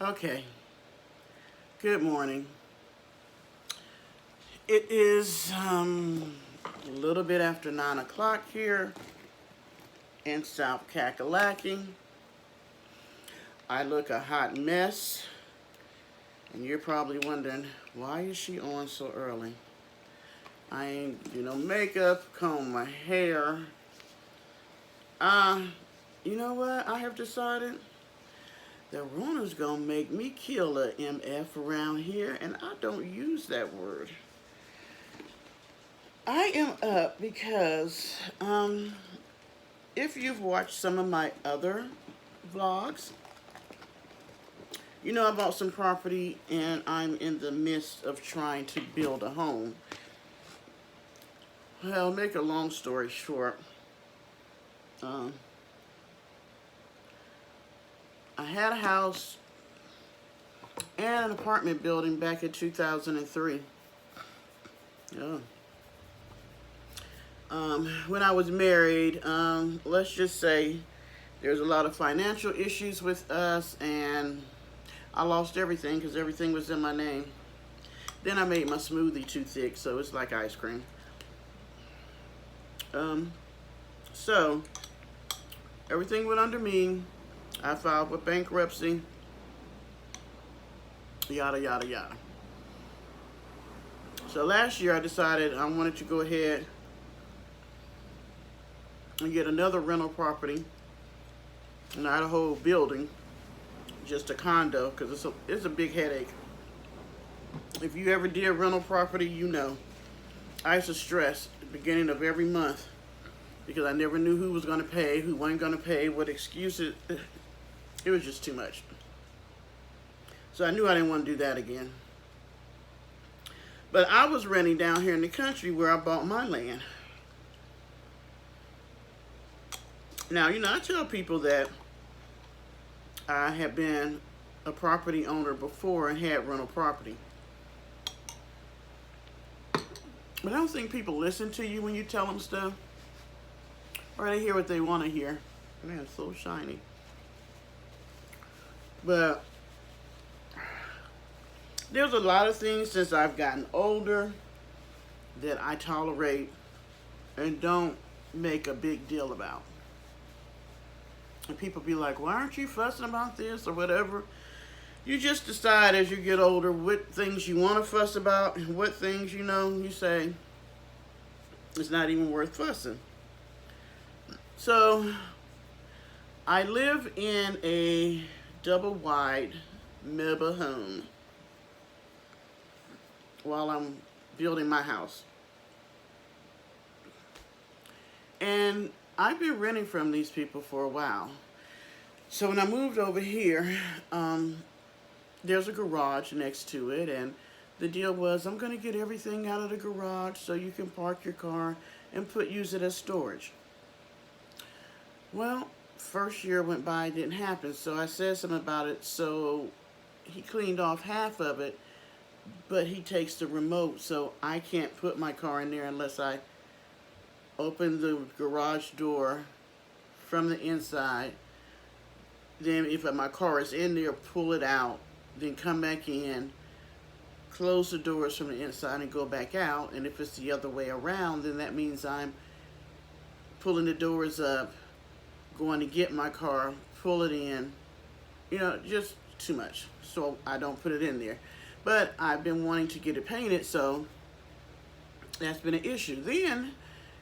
Okay, good morning. It is a little bit after 9 o'clock here in South Kakalaki. I look a hot mess, and you're probably wondering, why is she on so early? I ain't do no makeup, comb my hair. Uh, you know what? I have decided that Rona's gonna make me kill a MF around here, and I don't use that word. I am up because if you've watched some of my other vlogs, you know I bought some property and I'm in the midst of trying to build a home. Well, make a long story short, um, I had a house and an apartment building back in 2003. Yeah. When I was married, let's just say there's a lot of financial issues with us, and I lost everything because everything was in my name. Then I made my smoothie too thick, so it's like ice cream. So everything went under me. I filed for bankruptcy. Yada yada yada. So last year I decided I wanted to go ahead and get another rental property, not a whole building, just a condo, because it's a big headache. If you ever did rental property, you know I used to stress at the beginning of every month because I never knew who was going to pay, who wasn't going to pay, what excuses. It was just too much. So I knew I didn't want to do that again. But I was renting down here in the country where I bought my land. Now, you know, I tell people that I have been a property owner before and had rental property. But I don't think people listen to you when you tell them stuff. Or they hear what they want to hear. Man, it's so shiny. But there's a lot of things since I've gotten older that I tolerate and don't make a big deal about. And people be like, why aren't you fussing about this or whatever? You just decide as you get older what things you want to fuss about and what things, you say it's not even worth fussing. So I live in a double wide mobile home while I'm building my house. And I've been renting from these people for a while. So when I moved over here, there's a garage next to it, and the deal was I'm going to get everything out of the garage so you can park your car and use it as storage. Well, first year went by, it didn't happen, so I said something about it, so he cleaned off half of it, but he takes the remote, so I can't put my car in there unless I open the garage door from the inside. Then if my car is in there, pull it out, then come back in, close the doors from the inside and go back out. And if it's the other way around, then that means I'm pulling the doors up, going to get my car, pull it in, just too much. So I don't put it in there. But I've been wanting to get it painted, so that's been an issue. Then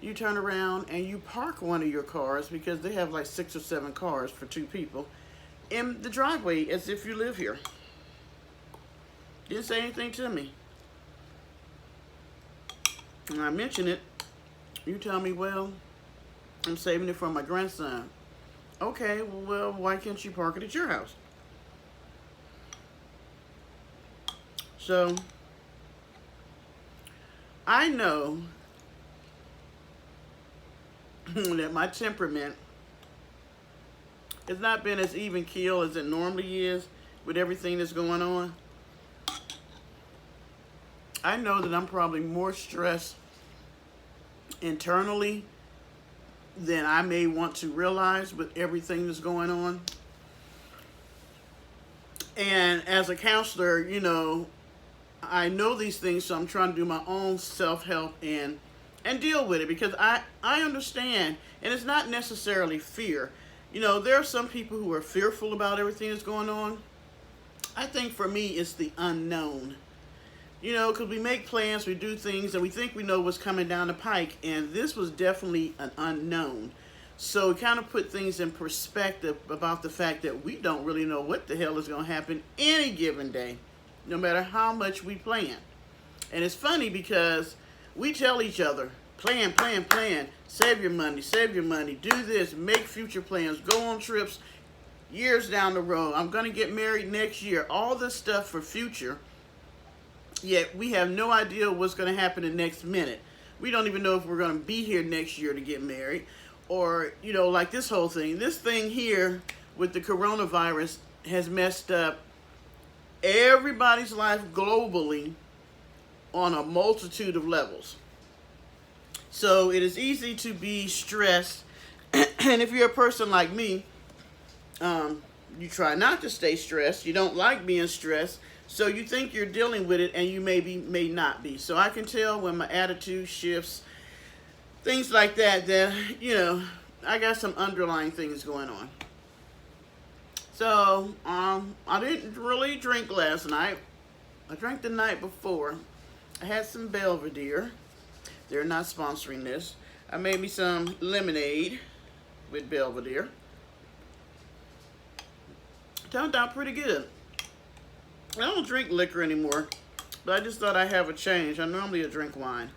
you turn around and you park one of your cars, because they have like 6 or 7 cars for 2 people, in the driveway as if you live here. Didn't say anything to me. And I mention it, you tell me, well, I'm saving it for my grandson. Okay, well, why can't you park it at your house? So, I know that my temperament has not been as even keel as it normally is with everything that's going on. I know that I'm probably more stressed internally than I may want to realize with everything that's going on. And as a counselor, I know these things, so I'm trying to do my own self-help and deal with it, because I understand, and it's not necessarily fear. There are some people who are fearful about everything that's going on. I think for me, it's the unknown. Because we make plans, we do things, and we think we know what's coming down the pike, and this was definitely an unknown. So it kind of put things in perspective about the fact that we don't really know what the hell is going to happen any given day, no matter how much we plan. And it's funny because we tell each other, plan, plan, plan, save your money, do this, make future plans, go on trips years down the road. I'm going to get married next year. All this stuff for future. Yet we have no idea what's going to happen the next minute. We don't even know if we're going to be here next year to get married. Or, like this whole thing. This thing here with the coronavirus has messed up everybody's life globally on a multitude of levels. So it is easy to be stressed. And if you're a person like me, you try not to stay stressed. You don't like being stressed. So you think you're dealing with it, and you may not be. So I can tell when my attitude shifts, things like that, I got some underlying things going on. So, I didn't really drink last night. I drank the night before. I had some Belvedere. They're not sponsoring this. I made me some lemonade with Belvedere. Turned out pretty good. I don't drink liquor anymore, but I just thought I'd have a change. I normally drink wine.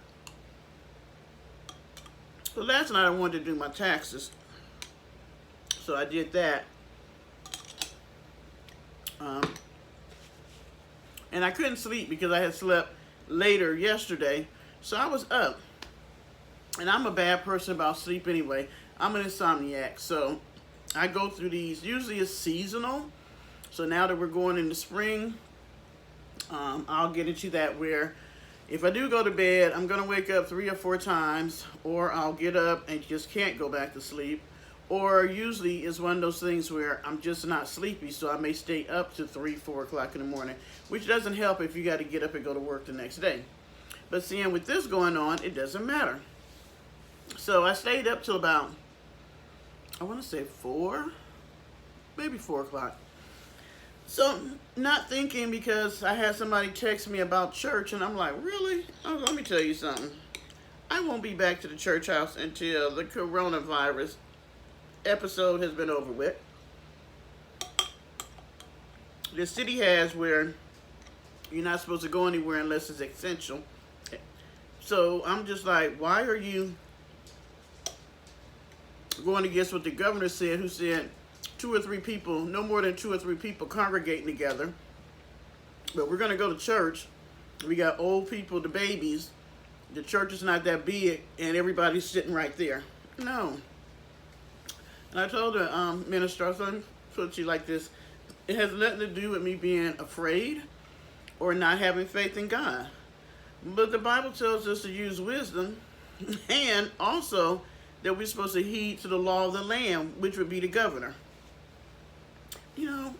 So last night I wanted to do my taxes, so I did that. And I couldn't sleep because I had slept later yesterday, so I was up. And I'm a bad person about sleep anyway. I'm an insomniac, so I go through these. Usually it's seasonal. So now that we're going into spring, I'll get into that where if I do go to bed, I'm going to wake up 3 or 4 times, or I'll get up and just can't go back to sleep. Or usually it's one of those things where I'm just not sleepy, so I may stay up to 3, 4 o'clock in the morning, which doesn't help if you got to get up and go to work the next day. But seeing with this going on, it doesn't matter. So I stayed up till about, I want to say 4, maybe 4 o'clock. So, not thinking, because I had somebody text me about church, and I'm like, really? Oh, let me tell you something. I won't be back to the church house until the coronavirus episode has been over with. The city has where you're not supposed to go anywhere unless it's essential. So, I'm just like, why are you going against what the governor said, who said 2 or 3 people, no more than 2 or 3 people congregating together. But we're going to go to church. We got old people, the babies. The church is not that big, and everybody's sitting right there. No. And I told the minister, I was going to put you like this. It has nothing to do with me being afraid or not having faith in God. But the Bible tells us to use wisdom, and also that we're supposed to heed to the law of the land, which would be the governor. I'm going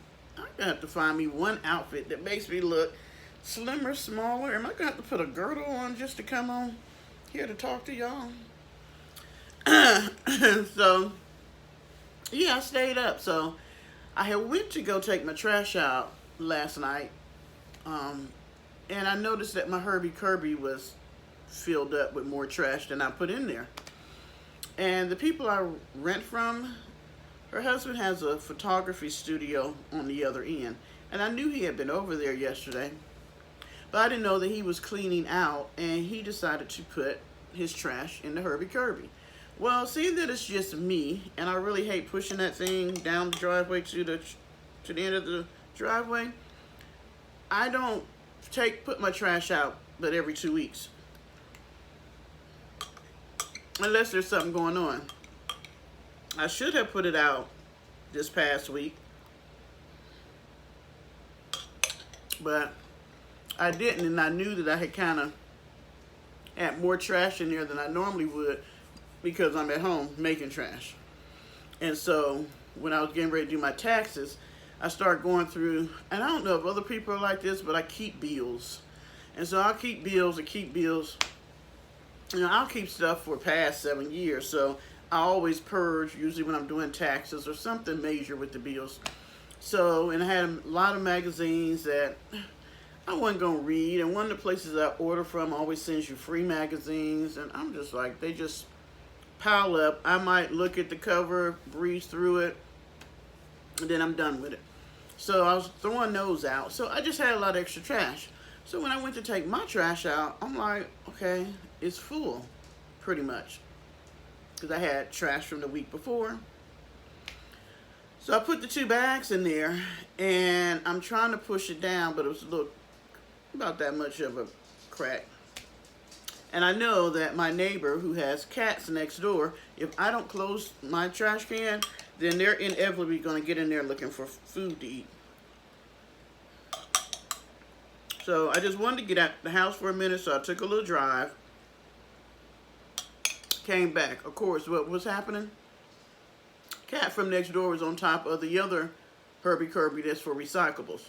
to have to find me one outfit that makes me look slimmer, smaller. Am I going to have to put a girdle on just to come on here to talk to y'all? So, yeah, I stayed up. So, I had went to go take my trash out last night. And I noticed that my Herbie Kirby was filled up with more trash than I put in there. And the people I rent from, her husband has a photography studio on the other end. And I knew he had been over there yesterday. But I didn't know that he was cleaning out, and he decided to put his trash in the Herbie Kirby. Well, seeing that it's just me, and I really hate pushing that thing down the driveway to the end of the driveway, I don't put my trash out but every 2 weeks. Unless there's something going on. I should have put it out this past week, but I didn't, and I knew that I had kind of had more trash in there than I normally would because I'm at home making trash. And so when I was getting ready to do my taxes, I start going through, and I don't know if other people are like this, but I keep bills. And so I'll keep bills and keep bills. You know, I'll keep stuff for past 7 years. So I always purge, usually when I'm doing taxes or something major with the bills. So, and I had a lot of magazines that I wasn't going to read. And one of the places I order from always sends you free magazines. And I'm just like, they just pile up. I might look at the cover, breeze through it, and then I'm done with it. So I was throwing those out. So I just had a lot of extra trash. So when I went to take my trash out, I'm like, okay, it's full, pretty much. Because I had trash from the week before. So I put the 2 bags in there, and I'm trying to push it down, but it was about that much of a crack. And I know that my neighbor who has cats next door, if I don't close my trash can, then they're inevitably going to get in there looking for food to eat. So I just wanted to get out the house for a minute, so I took a little drive. Came back. Of course, what was happening? Cat from next door was on top of the other Herbie Kirby that's for recyclables.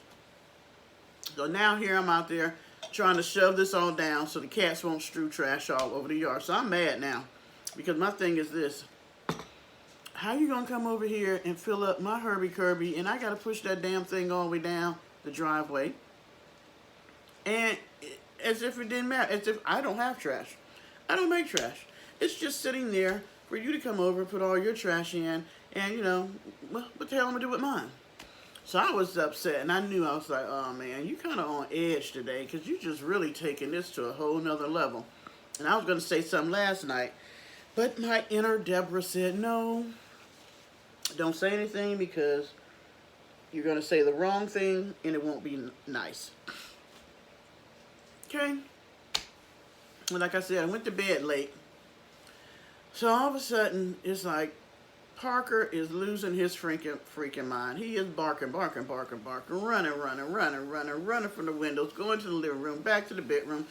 So now here I'm out there trying to shove this all down so the cats won't strew trash all over the yard. So I'm mad now because my thing is this. How you going to come over here and fill up my Herbie Kirby and I got to push that damn thing all the way down the driveway? And as if it didn't matter, as if I don't have trash. I don't make trash. It's just sitting there for you to come over, put all your trash in, and, you know, what the hell am I going to do with mine? So I was upset, and I knew, I was like, oh, man, you kind of on edge today because you just really taking this to a whole nother level. And I was going to say something last night, but my inner Deborah said, no, don't say anything because you're going to say the wrong thing, and it won't be nice. Okay? Well, like I said, I went to bed late. So all of a sudden, it's like Parker is losing his freaking mind. He is barking, running from the windows, going to the living room, back to the bedroom.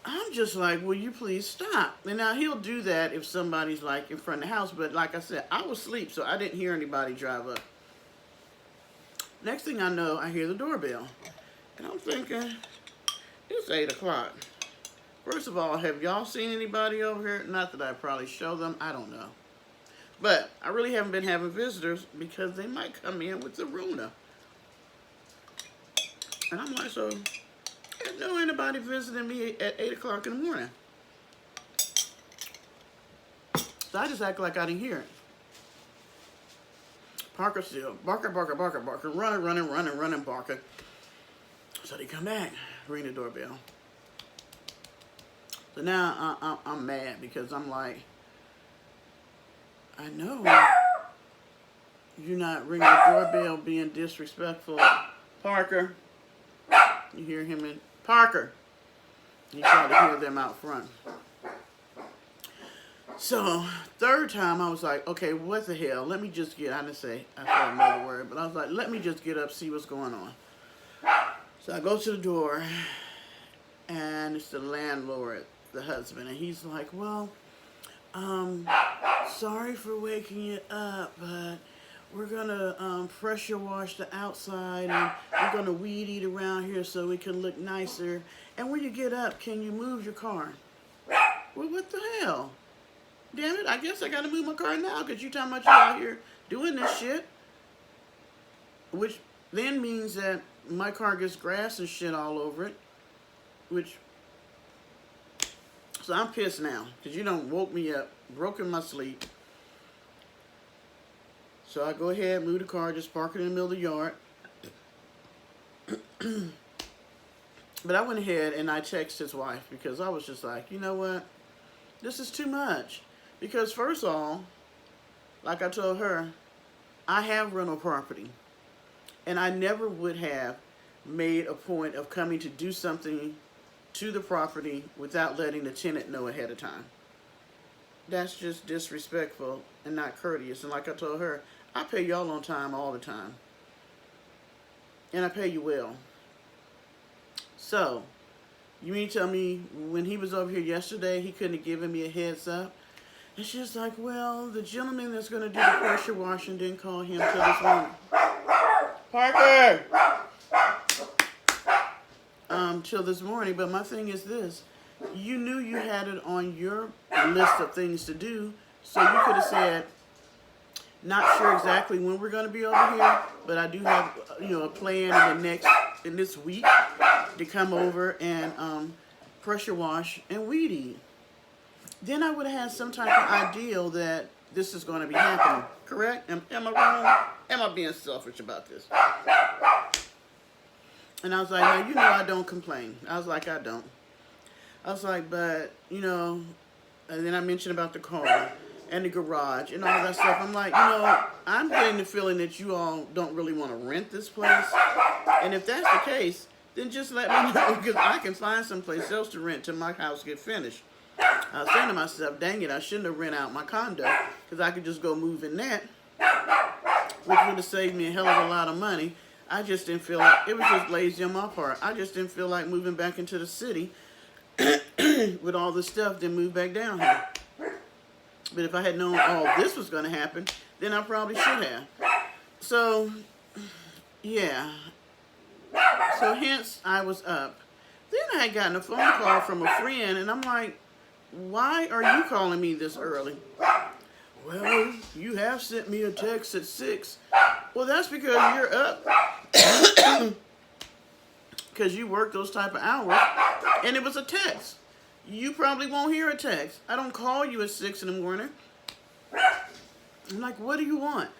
I'm just like, will you please stop? And now he'll do that if somebody's like in front of the house. But like I said, I was asleep, so I didn't hear anybody drive up. Next thing I know, I hear the doorbell. And I'm thinking, it's 8 o'clock. First of all, have y'all seen anybody over here? Not that I probably show them. I don't know. But I really haven't been having visitors because they might come in with the Rona. And I'm like, so there's no anybody visiting me at 8 o'clock in the morning. So I just act like I didn't hear it. Parker still, barker, running, barking. So they come back, ring the doorbell. So now I'm mad because I'm like, I know you're not ringing the doorbell being disrespectful. Parker, you hear him in, Parker. You try to hear them out front. So, third time I was like, okay, what the hell? Let me just get, I didn't say, I said another word, but I was like, let me just get up, see what's going on. So I go to the door, and it's the landlord, the husband, and he's like, well, sorry for waking you up, but we're gonna pressure wash the outside, and we're gonna weed eat around here so it can look nicer. And when you get up, can you move your car? Well, what the hell? Damn it, I guess I gotta move my car now because you talking about you out here doing this shit. Which then means that my car gets grass and shit all over it. So I'm pissed now because you done woke me up, broken my sleep. So I go ahead, move the car, just park it in the middle of the yard. But I went ahead and I texted his wife because I was just like, you know what? This is too much. Because first of all, like I told her, I have rental property. And I never would have made a point of coming to do something to the property without letting the tenant know ahead of time. That's just disrespectful and not courteous. And like I told her, I pay y'all on time all the time. And I pay you well. So, you mean to tell me when he was over here yesterday, he couldn't have given me a heads up? And she's like, well, the gentleman that's going to do the pressure washing didn't call him till this morning. Parker! Till this morning, but my thing is this. You knew you had it on your list of things to do, so you could have said, not sure exactly when we're going to be over here, but I do have, a plan in this week to come over and pressure wash and weed eat. Then I would have had some type of ideal that this is going to be happening. Correct? Am I wrong? Am I being selfish about this? And I was like, now, I don't complain. I was like, I don't. I was like, but, and then I mentioned about the car and the garage and all that stuff. I'm like, I'm getting the feeling that you all don't really want to rent this place. And if that's the case, then just let me know, because I can find someplace else to rent till my house get finished. I was saying to myself, dang it, I shouldn't have rent out my condo, because I could just go move in that, which would have saved me a hell of a lot of money. I just didn't feel like, it was just lazy on my part. I just didn't feel like moving back into the city with all this stuff, then move back down here. But if I had known all this was going to happen, then I probably should have. So, yeah. So hence, I was up. Then I had gotten a phone call from a friend, and I'm like, why are you calling me this early? Well, you have sent me a text at 6. Well, that's because you're up. Because you work those type of hours, and it was a text. You probably won't hear a text. I don't call you at 6 in the morning. I'm like, what do you want?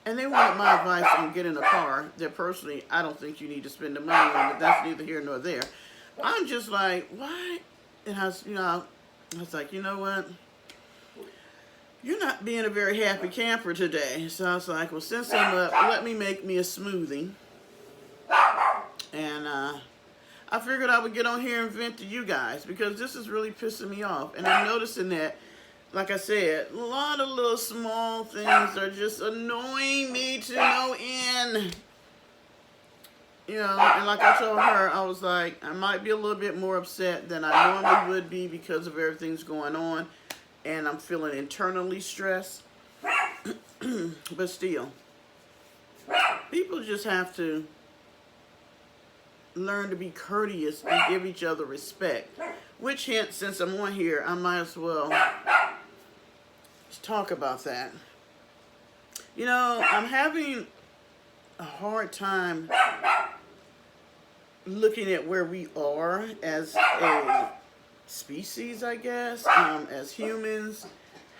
And they wanted my advice on getting a car that personally I don't think you need to spend the money on, but that's neither here nor there. I'm just like, why? And I was like, you know what? You're not being a very happy camper today. So I was like, well, since I'm up, let me make me a smoothie. And I figured I would get on here and vent to you guys, because this is really pissing me off. And I'm noticing that, like I said, a lot of little small things are just annoying me to no end. And like I told her, I was like, I might be a little bit more upset than I normally would be because of everything's going on. And I'm feeling internally stressed. But still, people just have to learn to be courteous and give each other respect. Which, hence, since I'm on here, I might as well talk about that. I'm having a hard time looking at where we are as a species, I guess, as humans,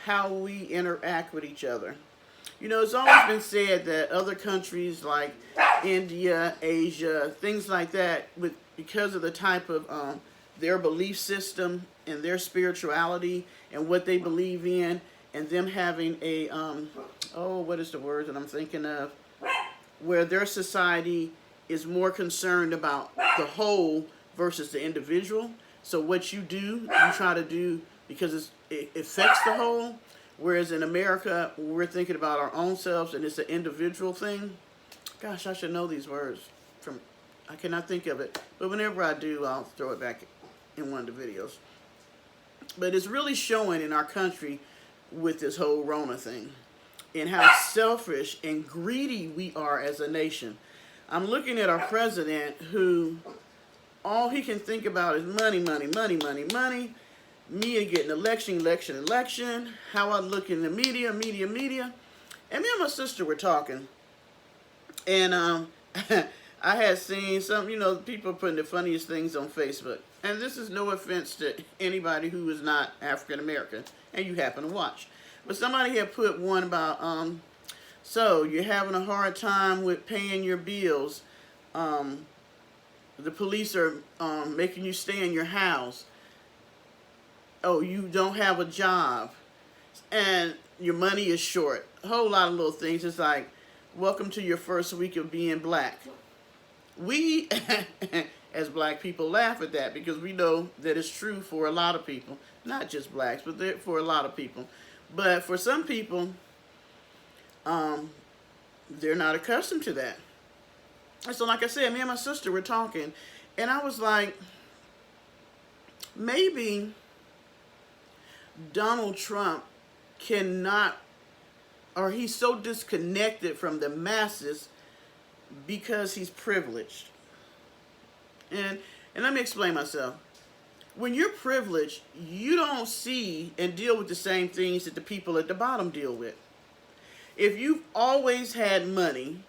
how we interact with each other. It's always been said that other countries like India, Asia, things like that, because of the type of their belief system and their spirituality and what they believe in, and them having a, what is the word that I'm thinking of, where their society is more concerned about the whole versus the individual. So what you do, you try to do because it affects the whole. Whereas in America, we're thinking about our own selves and it's an individual thing. Gosh, I should know these words. I cannot think of it. But whenever I do, I'll throw it back in one of the videos. But it's really showing in our country with this whole Rona thing, and how selfish and greedy we are as a nation. I'm looking at our president, who all he can think about is money, money, money, money, money. Me getting election. How I look in the media. And me and my sister were talking. And I had seen some, people putting the funniest things on Facebook. And this is no offense to anybody who is not African American and you happen to watch. But somebody had put one about, so you're having a hard time with paying your bills. The police are making you stay in your house. Oh, you don't have a job. And your money is short. A whole lot of little things. It's like, welcome to your first week of being black. We, as black people, laugh at that because we know that it's true for a lot of people. Not just blacks, but for a lot of people. But for some people, they're not accustomed to that. And so, like I said, me and my sister were talking, and I was like, maybe Donald Trump cannot or he's so disconnected from the masses because he's privileged. And and let me explain myself. When you're privileged, you don't see and deal with the same things that the people at the bottom deal with. If you've always had money,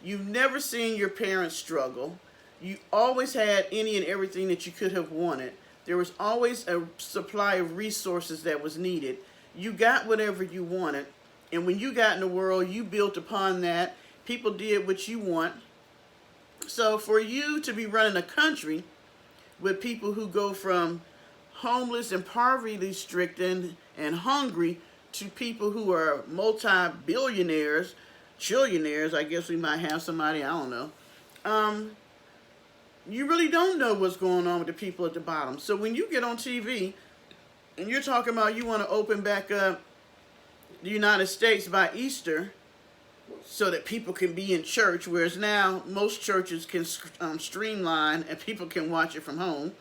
you've never seen your parents struggle, you always had any and everything that you could have wanted, there was always a supply of resources that was needed, you got whatever you wanted, and when you got in the world, you built upon that, people did what you want. So for you to be running a country with people who go from homeless and poverty stricken and hungry to people who are multi-billionaires, trillionaires, I guess we might have somebody, I don't know. You really don't know what's going on with the people at the bottom. So when you get on TV and you're talking about you want to open back up the United States by Easter so that people can be in church, whereas now most churches can streamline and people can watch it from home.